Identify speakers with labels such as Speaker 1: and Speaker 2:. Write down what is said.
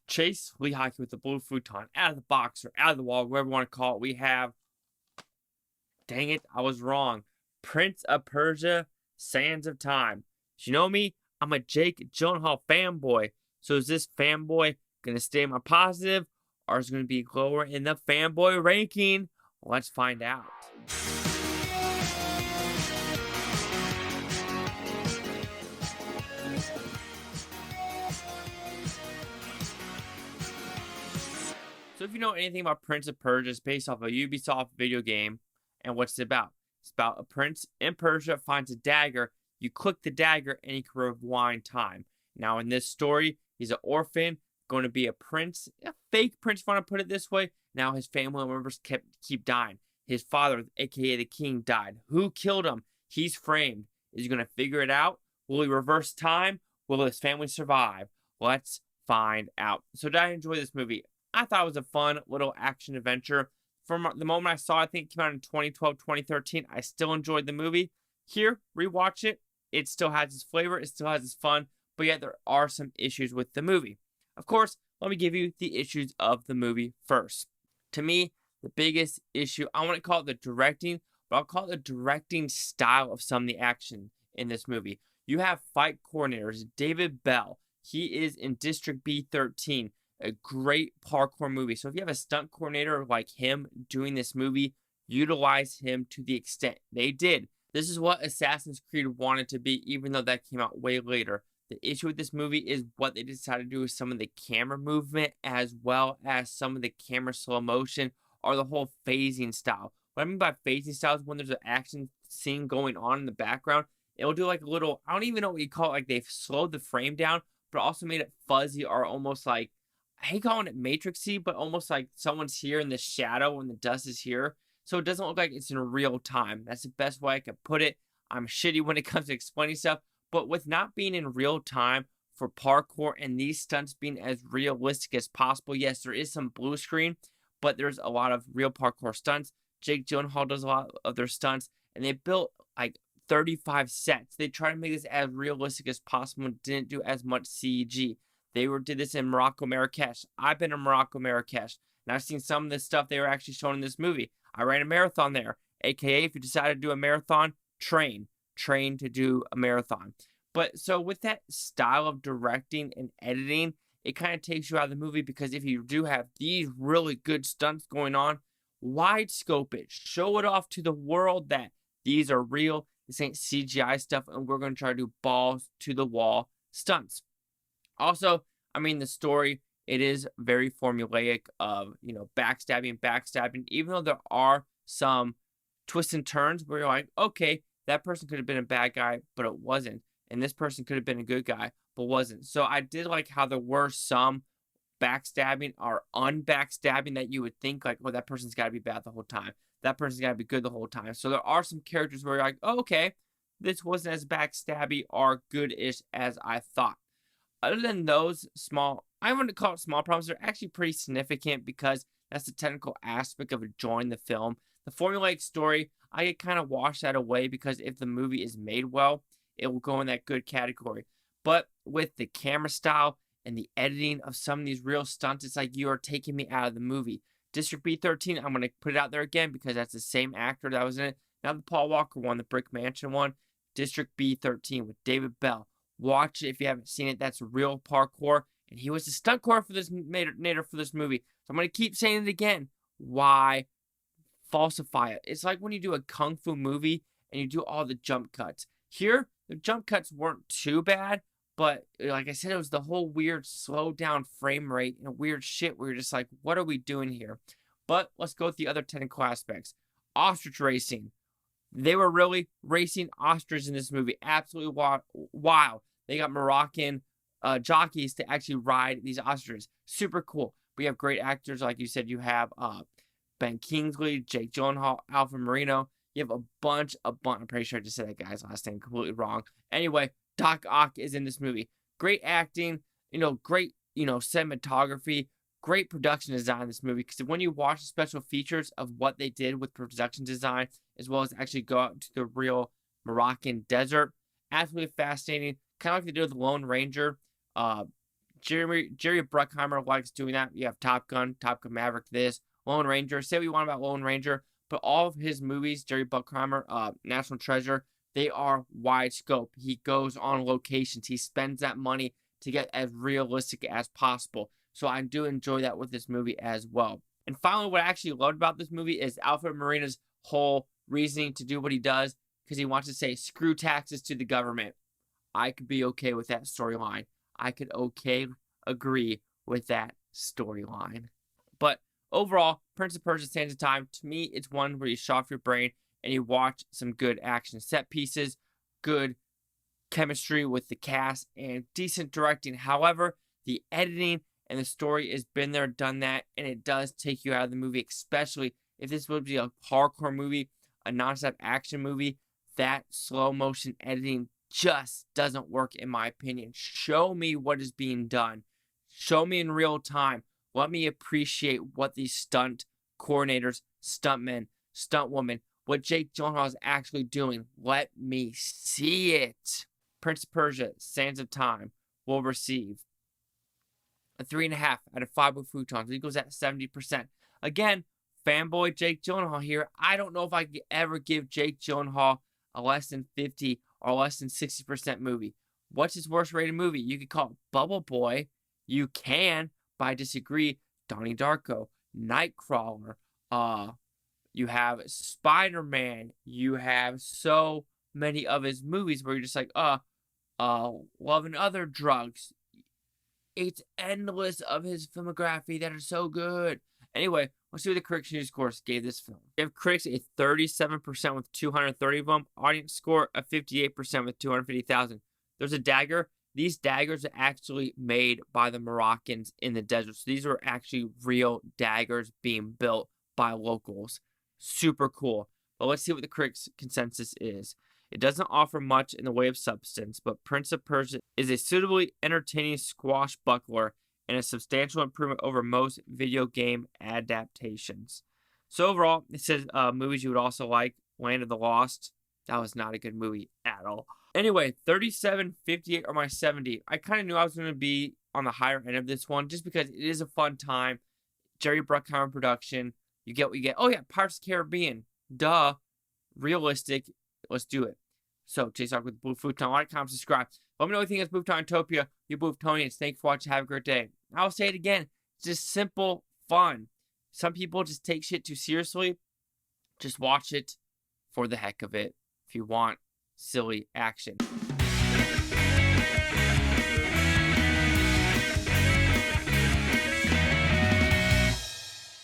Speaker 1: Chase Lee hockey with the blue futon out of the box or out of the wall, whatever you want to call it. We have, dang it, I was wrong. Prince of Persia, Sands of Time. You know me, I'm a Jake Gyllenhaal fanboy. So is this fanboy gonna stay in my positive, or is it gonna be lower in the fanboy ranking? Let's find out. So if you know anything about Prince of Persia, it's based off a Ubisoft video game. And what's it about? It's about a prince in Persia finds a dagger. You click the dagger and you can rewind time. Now in this story, he's an orphan, going to be a prince, a fake prince if you want to put it this way. Now his family members keep dying. His father, aka the king, died. Who killed him? He's framed. Is he going to figure it out? Will he reverse time? Will his family survive? Let's find out. So did I enjoy this movie? I thought it was a fun little action adventure. From the moment I saw it, I think it came out in 2012, 2013, I still enjoyed the movie. Here, rewatch it. It still has its flavor. It still has its fun. But yet there are some issues with the movie. Of course, let me give you the issues of the movie first. To me, the biggest issue, I want to call it the directing, but I'll call it the directing style of some of the action in this movie. You have fight coordinators, David Bell. He is in District B13. A great parkour movie. So if you have a stunt coordinator like him doing this movie, utilize him to the extent they did. This is what Assassin's Creed wanted to be, even though that came out way later. The issue with this movie is what they decided to do with some of the camera movement, as well as some of the camera slow motion, or the whole phasing style. What I mean by phasing style is when there's an action scene going on in the background, it'll do like a little, I don't even know what you call it, like they've slowed the frame down, but also made it fuzzy, or almost like, I hate calling it matrixy, but almost like someone's here in the shadow when the dust is here. So it doesn't look like it's in real time. That's the best way I could put it. I'm shitty when it comes to explaining stuff, but with not being in real time for parkour and these stunts being as realistic as possible, yes, there is some blue screen, but there's a lot of real parkour stunts. Jake Gyllenhaal does a lot of their stunts, and they built like 35 sets. They try to make this as realistic as possible and didn't do as much CG. They did this in Morocco, Marrakesh. I've been in Morocco, Marrakesh, and I've seen some of the stuff they were actually showing in this movie. I ran a marathon there, aka if you decide to do a marathon, train to do a marathon. But so with that style of directing and editing, it kind of takes you out of the movie, because if you do have these really good stunts going on, wide scope it, show it off to the world that these are real, this ain't CGI stuff, and we're going to try to do balls to the wall stunts. Also, I mean, the story, it is very formulaic of, backstabbing, even though there are some twists and turns where you're like, okay, that person could have been a bad guy, but it wasn't. And this person could have been a good guy, but wasn't. So I did like how there were some backstabbing or unbackstabbing that you would think like, oh, that person's got to be bad the whole time. That person's got to be good the whole time. So there are some characters where you're like, oh, okay, this wasn't as backstabby or good-ish as I thought. Other than those small, I wouldn't call it small problems, they're actually pretty significant, because that's the technical aspect of enjoying the film. The formulaic story, I get kind of wash that away, because if the movie is made well, it will go in that good category. But with the camera style and the editing of some of these real stunts, it's like you are taking me out of the movie. District B13, I'm going to put it out there again, because that's the same actor that was in it. Not the Paul Walker one, the Brick Mansion one. District B13 with David Bell. Watch it if you haven't seen it. That's real parkour. And he was the stunt coordinator for this movie. So I'm going to keep saying it again. Why falsify it? It's like when you do a kung fu movie and you do all the jump cuts. Here, the jump cuts weren't too bad, but like I said, it was the whole weird slow down frame rate and weird shit where you're just like, what are we doing here? But let's go with the other technical aspects. Ostrich racing. They were really racing ostriches in this movie. Absolutely wild. They got Moroccan jockeys to actually ride these ostriches. Super cool. We have great actors. Like you said, you have Ben Kingsley, Jake Gyllenhaal, Alfred Marino. You have a bunch. I'm pretty sure I just said that guy's last name completely wrong. Anyway, Doc Ock is in this movie. Great acting. Great, cinematography. Great production design in this movie, because when you watch the special features of what they did with production design, as well as actually go out to the real Moroccan desert, absolutely fascinating. Kind of like they did with the Lone Ranger, Jerry Bruckheimer likes doing that. You have Top Gun Maverick, this, Lone Ranger. Say what you want about Lone Ranger, but all of his movies, Jerry Bruckheimer, National Treasure, they are wide scope. He goes on locations. He spends that money to get as realistic as possible. So I do enjoy that with this movie as well. And finally, what I actually loved about this movie is Alfred Molina's whole reasoning to do what he does, because he wants to say, screw taxes to the government. I could be okay with that storyline. I could agree with that storyline. But overall, Prince of Persia: Sands of Time, to me, it's one where you shut off your brain and you watch some good action set pieces, good chemistry with the cast, and decent directing. However, the editing and the story has been there, done that, and it does take you out of the movie, especially if this would be a hardcore movie, a non-stop action movie. That slow motion editing just doesn't work, in my opinion. Show me what is being done. Show me in real time. Let me appreciate what these stunt coordinators, stuntmen, stuntwomen, what Jake Gyllenhaal is actually doing. Let me see it. Prince of Persia: Sands of Time will receive a 3.5 out of 5 with Futon. Equals at 70%. Again, fanboy Jake Gyllenhaal here. I don't know if I could ever give Jake Gyllenhaal a less than 50 or less than 60% movie. What's his worst rated movie? You could call it Bubble Boy. You can, but I disagree. Donnie Darko, Nightcrawler, you have Spider-Man. You have so many of his movies where you're just like, Love and Other Drugs. It's endless of his filmography that are so good. Anyway, let's see what the Critics' News Scores gave this film. Give critics a 37% with 230 of them. Audience score a 58% with 250,000. There's a dagger. These daggers are actually made by the Moroccans in the desert. So these are actually real daggers being built by locals. Super cool. But let's see what the critics' consensus is. It doesn't offer much in the way of substance, but Prince of Persia is a suitably entertaining swashbuckler and a substantial improvement over most video game adaptations. So overall, it says movies you would also like. Land of the Lost. That was not a good movie at all. Anyway, 37, 58, or my 70. I kind of knew I was going to be on the higher end of this one just because it is a fun time. Jerry Bruckheimer production. You get what you get. Oh yeah, Pirates of the Caribbean. Duh. Realistic. Let's do it. So, Chase Talk with Blue Futon. Like, comment, subscribe. Let me know what you think of Blue Futopia. You Blue Futonians. Thanks for watching. Have a great day. I'll say it again. It's just simple fun. Some people just take shit too seriously. Just watch it for the heck of it if you want silly action.